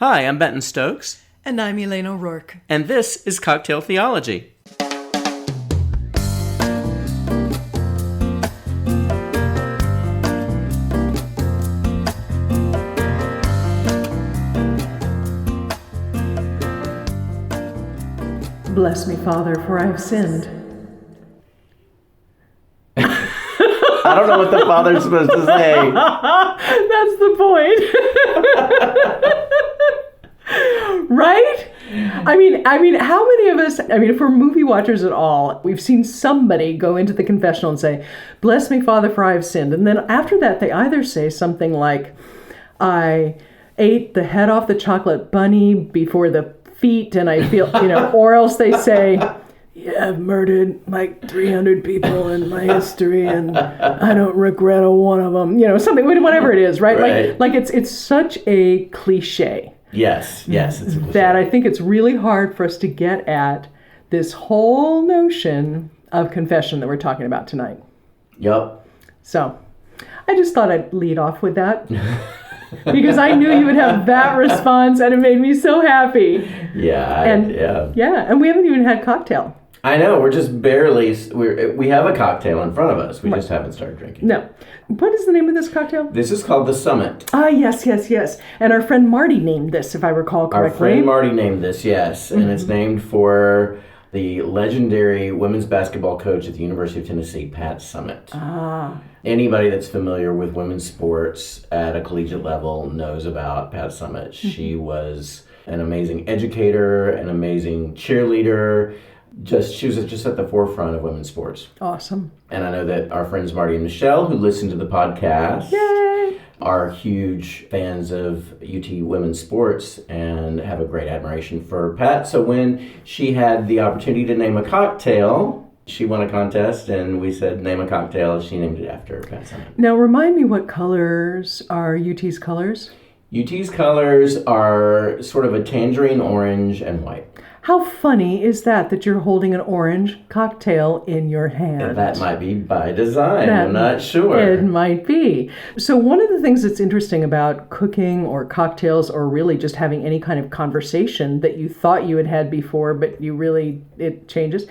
Hi, I'm Benton Stokes. And I'm Elane O'Rourke. And this is Cocktail Theology. Bless me, Father, for I have sinned. I don't know what the Father's supposed to say. That's the point. Right? I mean, how many of us, if we're movie watchers at all, we've seen somebody go into the confessional and say, bless me, Father, for I have sinned. And then after that, they either say something like, I ate the head off the chocolate bunny before the feet, and I feel, or else they say, yeah, I've murdered like 300 people in my history, and I don't regret a one of them. Something, whatever it is, right? Right. Like it's such a cliche. Yes, it's a cliche. That I think it's really hard for us to get at this whole notion of confession that we're talking about tonight. Yep. So, I just thought I'd lead off with that. Because I knew you would have that response, and it made me so happy. Yeah, and we haven't even had cocktail. I know, we're just barely, we have a cocktail in front of us. We just haven't started drinking. No. What is the name of this cocktail? This is called the Summitt. Ah, yes. And our friend Marty named this, if I recall correctly. Our friend Marty named this, yes. And it's named for the legendary women's basketball coach at the University of Tennessee, Pat Summitt. Ah. Anybody that's familiar with women's sports at a collegiate level knows about Pat Summitt. She was an amazing educator, an amazing cheerleader. She was just at the forefront of women's sports. Awesome. And I know that our friends Marty and Michelle, who listen to the podcast, Yay! Are huge fans of UT women's sports and have a great admiration for Pat. So when she had the opportunity to name a cocktail, she won a contest, and we said, name a cocktail. She named it after Pat Summitt. Now, remind me what colors are UT's colors? UT's colors are sort of a tangerine orange and white. How funny is that you're holding an orange cocktail in your hand? That might be by design. I'm not sure. It might be. So one of the things that's interesting about cooking or cocktails, or really just having any kind of conversation that you thought you had had before, but it changes,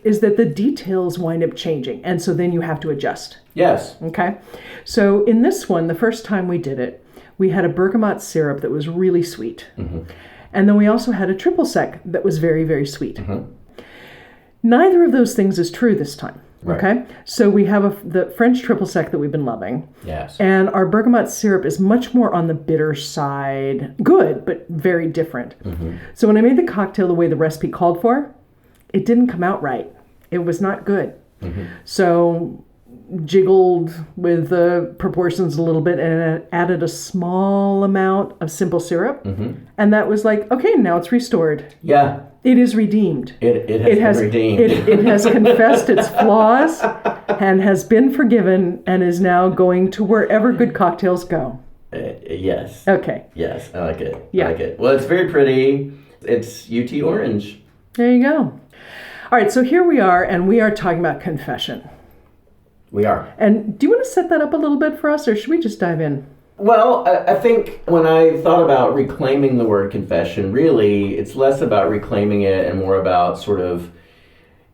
is that the details wind up changing. And so then you have to adjust. Yes. Okay. So in this one, the first time we did it, we had a bergamot syrup that was really sweet. Mm-hmm. And then we also had a triple sec that was very, very sweet. Mm-hmm. Neither of those things is true this time. Right. Okay? So we have the French triple sec that we've been loving. Yes. And our bergamot syrup is much more on the bitter side. Good, but very different. Mm-hmm. So when I made the cocktail the way the recipe called for, it didn't come out right. It was not good. Mm-hmm. So jiggled with the proportions a little bit and added a small amount of simple syrup. Mm-hmm. And that was like, okay, now it's restored. Yeah. It is redeemed. It has been redeemed. It has confessed its flaws and has been forgiven and is now going to wherever good cocktails go. Yes. Okay. Yes, I like it. Yeah. I like it. Well, it's very pretty. It's UT orange. There you go. All right, so here we are, and we are talking about confession. We are. And do you want to set that up a little bit for us, or should we just dive in? Well, I think when I thought about reclaiming the word confession, really, it's less about reclaiming it and more about sort of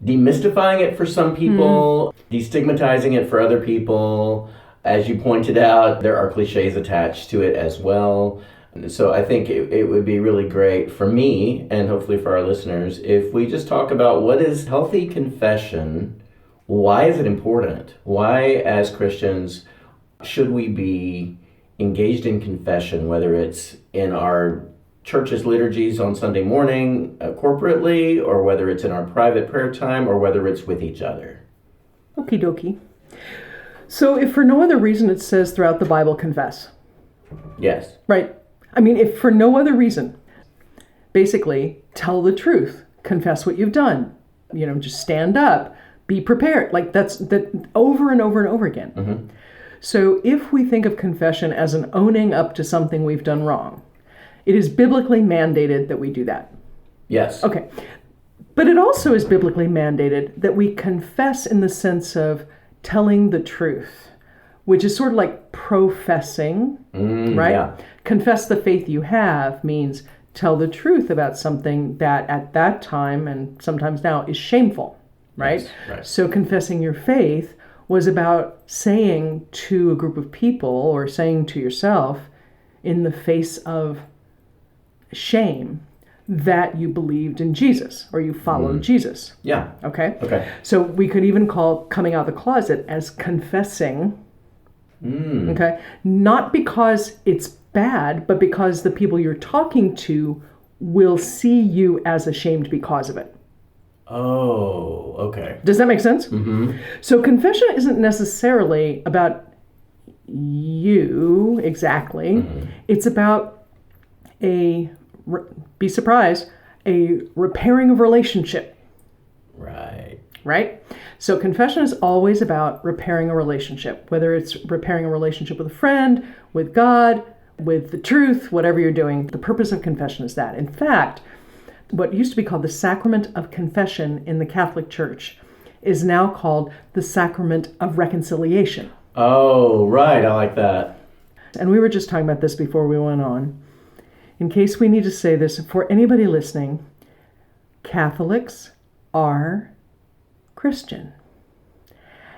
demystifying it for some people, destigmatizing it for other people. As you pointed out, there are cliches attached to it as well. So I think it would be really great for me, and hopefully for our listeners, if we just talk about what is healthy confession. Why is it important? Why, as Christians, should we be engaged in confession, whether it's in our church's liturgies on Sunday morning corporately, or whether it's in our private prayer time, or whether it's with each other? Okie dokie. So if for no other reason it says throughout the Bible, confess. Yes. Right. If for no other reason, basically, tell the truth. Confess what you've done. Just stand up. Be prepared. That's over and over and over again. Mm-hmm. So if we think of confession as an owning up to something we've done wrong, it is biblically mandated that we do that. Yes. Okay. But it also is biblically mandated that we confess in the sense of telling the truth, which is sort of like professing, right? Yeah. Confess the faith you have means tell the truth about something that at that time and sometimes now is shameful, right? Yes, right. So confessing your faith was about saying to a group of people or saying to yourself in the face of shame that you believed in Jesus or you followed Jesus. Yeah. Okay? Okay. So we could even call coming out of the closet as confessing. Okay? Not because it's bad, but because the people you're talking to will see you as ashamed because of it. Oh, okay. Does that make sense? Mm-hmm. So confession isn't necessarily about you exactly. Mm-hmm. It's about be surprised, a repairing of relationship. Right. Right? So confession is always about repairing a relationship, whether it's repairing a relationship with a friend, with God, with the truth, whatever you're doing. The purpose of confession is that. In fact, what used to be called the sacrament of confession in the Catholic Church is now called the sacrament of reconciliation. Oh, right. I like that. And we were just talking about this before we went on. In case we need to say this, for anybody listening, Catholics are Christian.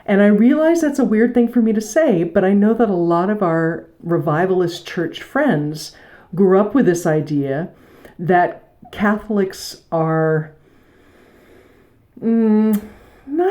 And I realize that's a weird thing for me to say, but I know that a lot of our revivalist church friends grew up with this idea that Catholics are not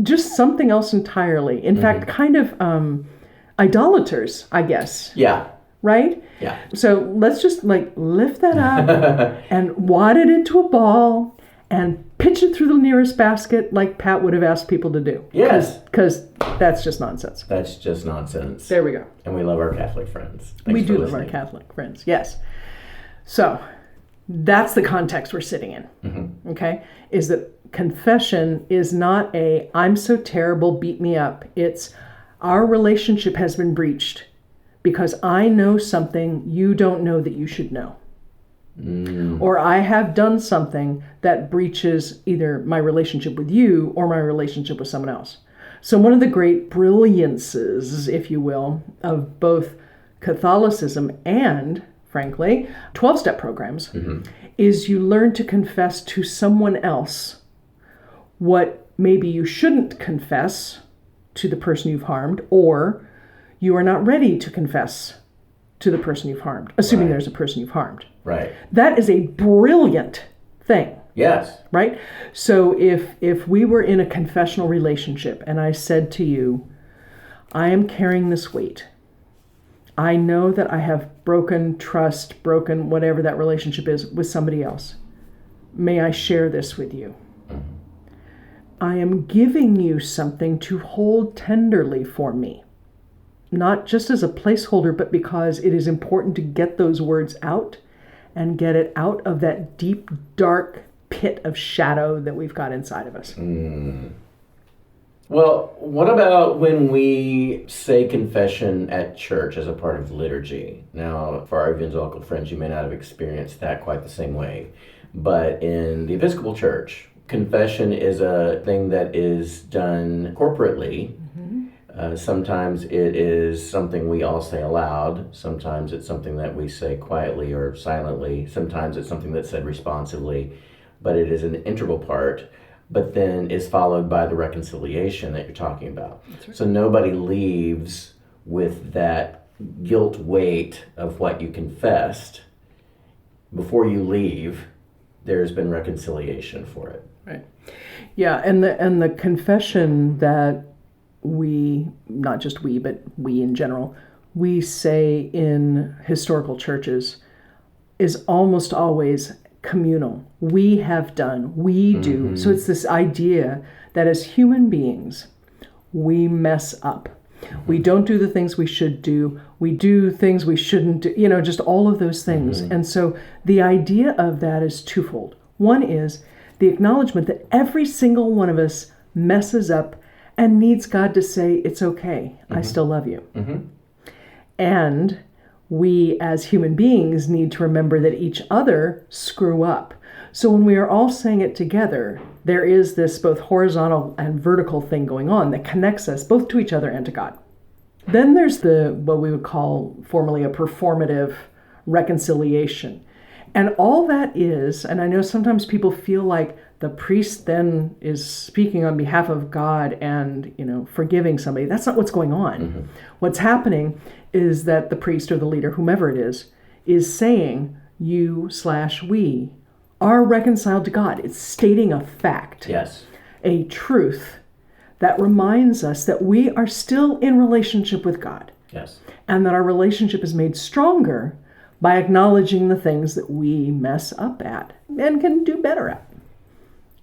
just something else entirely. In fact, kind of idolaters, I guess. Yeah. Right? Yeah. So let's just lift that up and wad it into a ball and pitch it through the nearest basket like Pat would have asked people to do. Yes. Because that's just nonsense. That's just nonsense. There we go. And we love our Catholic friends. We do love our Catholic friends, yes. So that's the context we're sitting in, okay? Is that confession is not I'm so terrible, beat me up. It's our relationship has been breached because I know something you don't know that you should know. Or I have done something that breaches either my relationship with you or my relationship with someone else. So one of the great brilliances, if you will, of both Catholicism and, frankly, 12-step programs is you learn to confess to someone else what maybe you shouldn't confess to the person you've harmed, or you are not ready to confess to the person you've harmed, assuming there's a person you've harmed. Right. That is a brilliant thing. Yes. Right? So if we were in a confessional relationship and I said to you, I am carrying this weight. I know that I have broken trust, broken whatever that relationship is with somebody else. May I share this with you? I am giving you something to hold tenderly for me. Not just as a placeholder, but because it is important to get those words out and get it out of that deep, dark pit of shadow that we've got inside of us. Well, what about when we say confession at church as a part of liturgy? Now, for our evangelical friends, you may not have experienced that quite the same way. But in the Episcopal Church, confession is a thing that is done corporately. Sometimes it is something we all say aloud. Sometimes it's something that we say quietly or silently. Sometimes it's something that's said responsively. But it is an integral part, but then is followed by the reconciliation that you're talking about. Right. So nobody leaves with that guilt weight of what you confessed. Before you leave, there's been reconciliation for it. Right. Yeah, and the confession that we, not just we, but we in general, we say in historical churches is almost always communal. We have done, we do. So it's this idea that as human beings, we mess up. We don't do the things we should do. We do things we shouldn't do, just all of those things. And so the idea of that is twofold. One is the acknowledgement that every single one of us messes up and needs God to say, it's okay, I still love you. And we as human beings need to remember that each other screw up. So when we are all saying it together, there is this both horizontal and vertical thing going on that connects us both to each other and to God. Then there's what we would call formally a performative reconciliation. And all that is, and I know sometimes people feel like the priest then is speaking on behalf of God and, forgiving somebody. That's not what's going on. Mm-hmm. What's happening is that the priest or the leader, whomever it is saying, you/we are reconciled to God. It's stating a fact. Yes. A truth that reminds us that we are still in relationship with God. Yes. And that our relationship is made stronger by acknowledging the things that we mess up at and can do better at.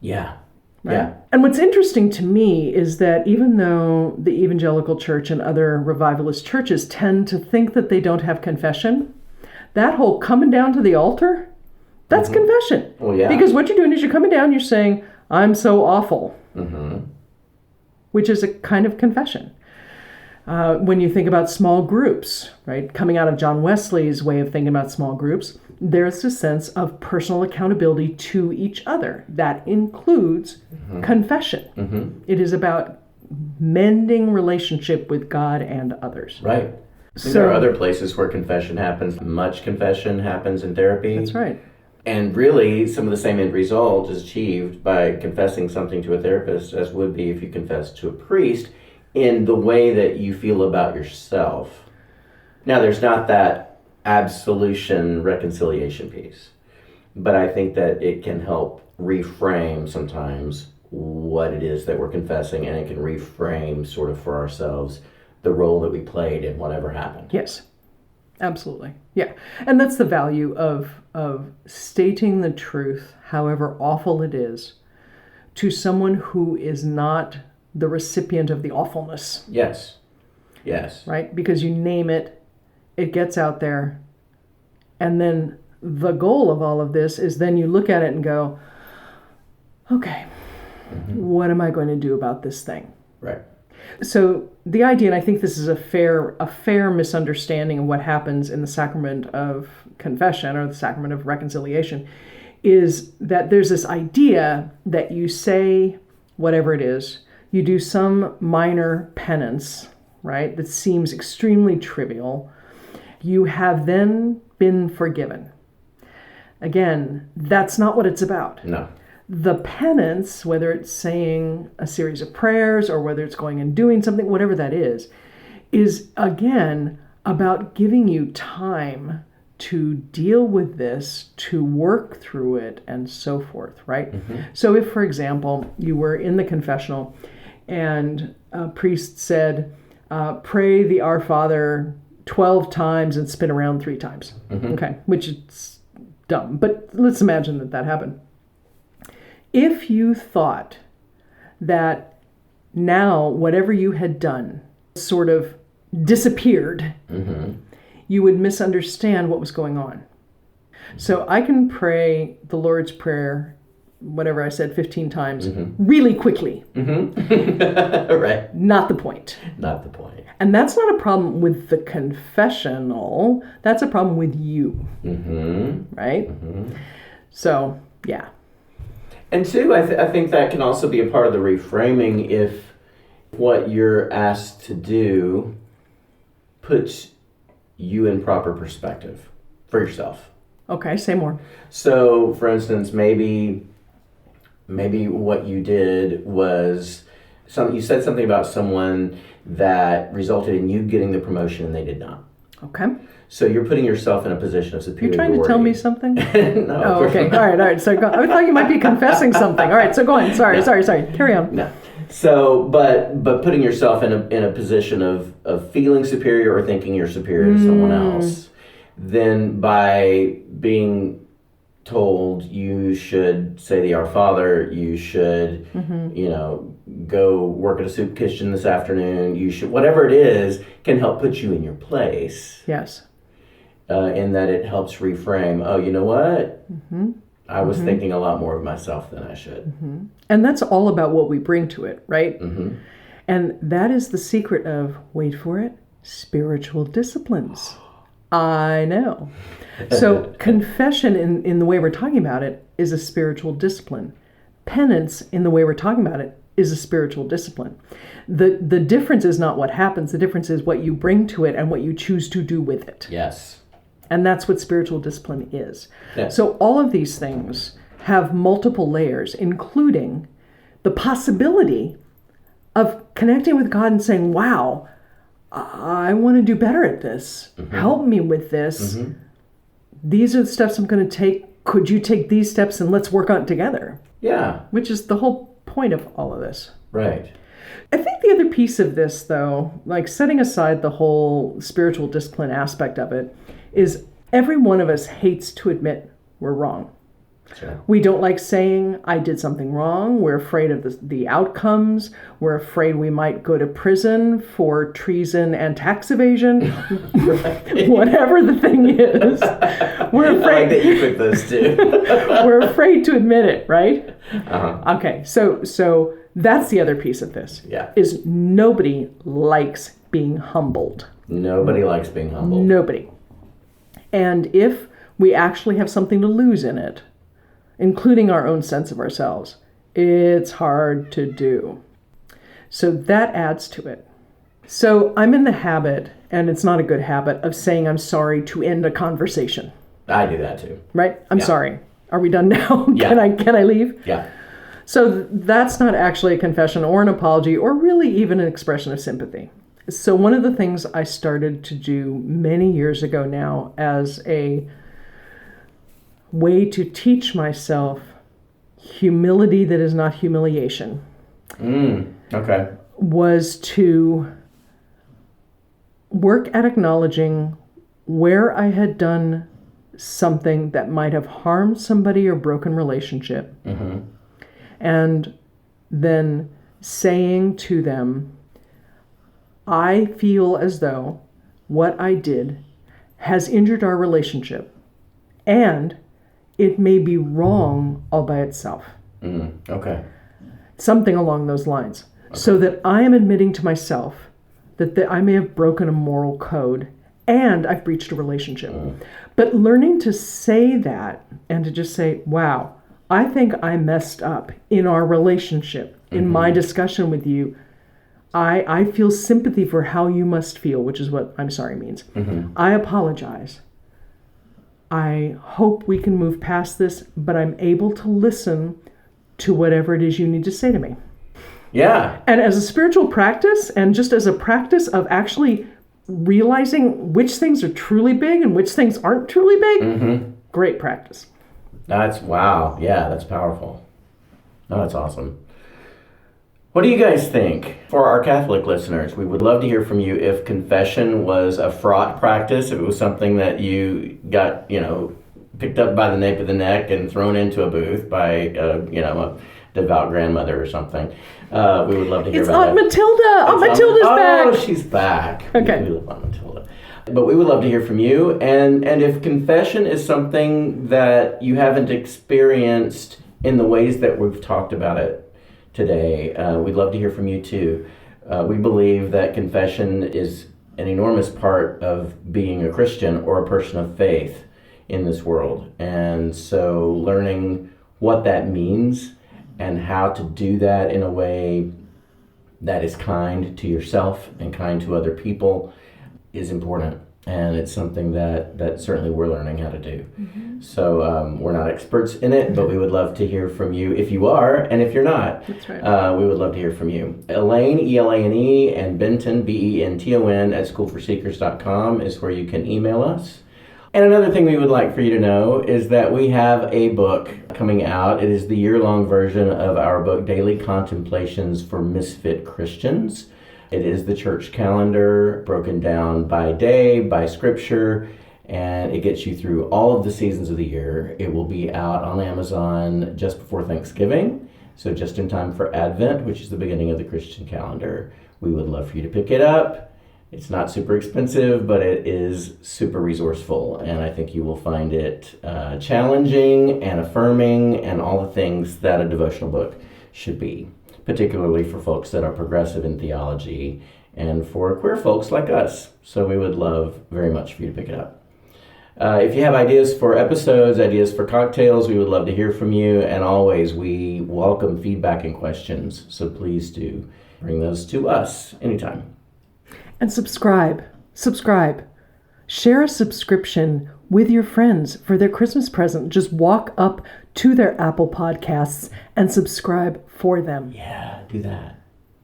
Yeah. Right? Yeah. And what's interesting to me is that even though the evangelical church and other revivalist churches tend to think that they don't have confession, that whole coming down to the altar, that's confession. Well, yeah. Because what you're doing is you're coming down, you're saying, I'm so awful, which is a kind of confession. When you think about small groups, right, coming out of John Wesley's way of thinking about small groups, there's a sense of personal accountability to each other. That includes confession. It is about mending relationship with God and others. Right. So, there are other places where confession happens. Much confession happens in therapy. That's right. And really, some of the same end result is achieved by confessing something to a therapist as would be if you confess to a priest in the way that you feel about yourself. Now, there's not that absolution reconciliation piece, but I think that it can help reframe sometimes what it is that we're confessing, and it can reframe sort of for ourselves the role that we played in whatever happened. Yes, absolutely. Yeah. And that's the value of stating the truth, however awful it is, to someone who is not the recipient of the awfulness. Yes. Yes. Right? Because you name it, it gets out there. And then the goal of all of this is then you look at it and go, okay, what am I going to do about this thing? Right. So the idea, and I think this is a fair misunderstanding of what happens in the sacrament of confession or the sacrament of reconciliation, is that there's this idea that you say whatever it is, you do some minor penance, right, that seems extremely trivial. You have then been forgiven. Again, that's not what it's about. No. The penance, whether it's saying a series of prayers or whether it's going and doing something, whatever that is again about giving you time to deal with this, to work through it, and so forth, right? So if, for example, you were in the confessional and a priest said, pray the Our Father 12 times and spin around 3 times, okay, which is dumb, but let's imagine that happened. If you thought that now whatever you had done sort of disappeared, you would misunderstand what was going on. So I can pray the Lord's Prayer, whatever I said, 15 times, really quickly. Right. Not the point. Not the point. And that's not a problem with the confessional. That's a problem with you. Right? So, yeah. And two, I think that can also be a part of the reframing if what you're asked to do puts you in proper perspective for yourself. Okay, say more. So, for instance, maybe what you did was you said something about someone that resulted in you getting the promotion and they did not. Okay. So you're putting yourself in a position of superiority. You're trying to tell me something? No. Oh, okay. All right. So I thought you might be confessing something. All right. So go on. Sorry. Carry on. No. So, but putting yourself in a position of feeling superior or thinking you're superior to someone else, then by being told you should say the Our Father, you should, go work at a soup kitchen this afternoon, you should, whatever it is, can help put you in your place. Yes. In that it helps reframe, oh, you know what? I was thinking a lot more of myself than I should. And that's all about what we bring to it, right? And that is the secret of, wait for it, spiritual disciplines. I know. So confession in the way we're talking about it is a spiritual discipline. penance, in the way we're talking about it, is a spiritual discipline. The difference is not what happens. The difference is what you bring to it and what you choose to do with it. Yes. And that's what spiritual discipline is. Yes. So all of these things have multiple layers, including the possibility of connecting with God and saying, wow, I want to do better at this. Help me with this. These are the steps I'm going to take. Could you take these steps and let's work on it together? Yeah. Which is the whole point of all of this. Right. I think the other piece of this, though, like setting aside the whole spiritual discipline aspect of it, is every one of us hates to admit we're wrong. Sure. We don't like saying, I did something wrong. We're afraid of the outcomes. We're afraid we might go to prison for treason and tax evasion. Whatever the thing is. We're afraid. I like that you picked those two. We're afraid to admit it, right? Uh-huh. Okay, so that's the other piece of this. Yeah. Is nobody likes being humbled. Nobody likes being humbled. Nobody. And if we actually have something to lose in it, including our own sense of ourselves, it's hard to do. So that adds to it. So I'm in the habit, and it's not a good habit, of saying I'm sorry to end a conversation. I do that too. Right? I'm Yeah. sorry. Are we done now? Yeah. Can I leave? Yeah. So that's not actually a confession or an apology or really even an expression of sympathy. So one of the things I started to do many years ago now as a way to teach myself humility that is not humiliation Okay. was to work at acknowledging where I had done something that might have harmed somebody or broken relationship. And then saying to them, I feel as though what I did has injured our relationship, and it may be wrong all by itself. Okay. Something along those lines. Okay. So that I am admitting to myself that I may have broken a moral code and I've breached a relationship. But learning to say that and to just say, wow, I think I messed up in our relationship, in my discussion with you. I feel sympathy for how you must feel, which is what I'm sorry means. I apologize. I hope we can move past this, but I'm able to listen to whatever it is you need to say to me. Yeah. And as a spiritual practice, and just as a practice of actually realizing which things are truly big and which things aren't truly big, great practice. Wow. Yeah, that's powerful. Oh, that's awesome. What do you guys think? For our Catholic listeners, we would love to hear from you if confession was a fraught practice, if it was something that you got, picked up by the nape of the neck and thrown into a booth by, a devout grandmother or something. We would love to hear about Aunt that. Matilda! Aunt Matilda's back! Oh, she's back. Okay. We love Aunt Matilda. But we would love to hear from you. And if confession is something that you haven't experienced in the ways that we've talked about it today, we'd love to hear from you too. We believe that confession is an enormous part of being a Christian or a person of faith in this world. And so learning what that means and how to do that in a way that is kind to yourself and kind to other people is important. And it's something that certainly we're learning how to do. So we're not experts in it, but we would love to hear from you if you are, and if you're not. That's right. We would love to hear from you. Elane, Elane, and Benton, Benton, at schoolforseekers.com is where you can email us. And another thing we would like for you to know is that we have a book coming out. It is the year-long version of our book, Daily Contemplations for Misfit Christians. It is the church calendar broken down by day, by scripture, and it gets you through all of the seasons of the year. It will be out on Amazon just before Thanksgiving, so just in time for Advent, which is the beginning of the Christian calendar. We would love for you to pick it up. It's not super expensive, but it is super resourceful, and I think you will find it challenging and affirming and all the things that a devotional book should be, particularly for folks that are progressive in theology and for queer folks like us. So we would love very much for you to pick it up. If you have ideas for episodes, ideas for cocktails, we would love to hear from you. And always, we welcome feedback and questions. So please do bring those to us anytime. And subscribe. Share a subscription with your friends for their Christmas present. Just walk up to their Apple Podcasts and subscribe for them. Yeah, do that.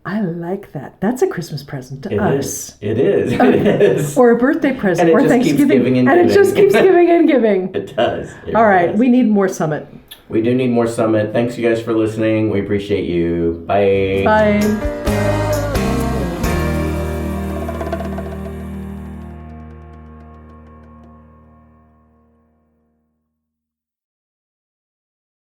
I like that. That's a Christmas present to us. It is. Or a birthday present, And it or just keeps Thanksgiving. giving and it giving. just keeps giving and giving. It does. It All really right, does. we need more Summitt. We do need more Summitt. Thanks, you guys, for listening. We appreciate you. Bye. Bye.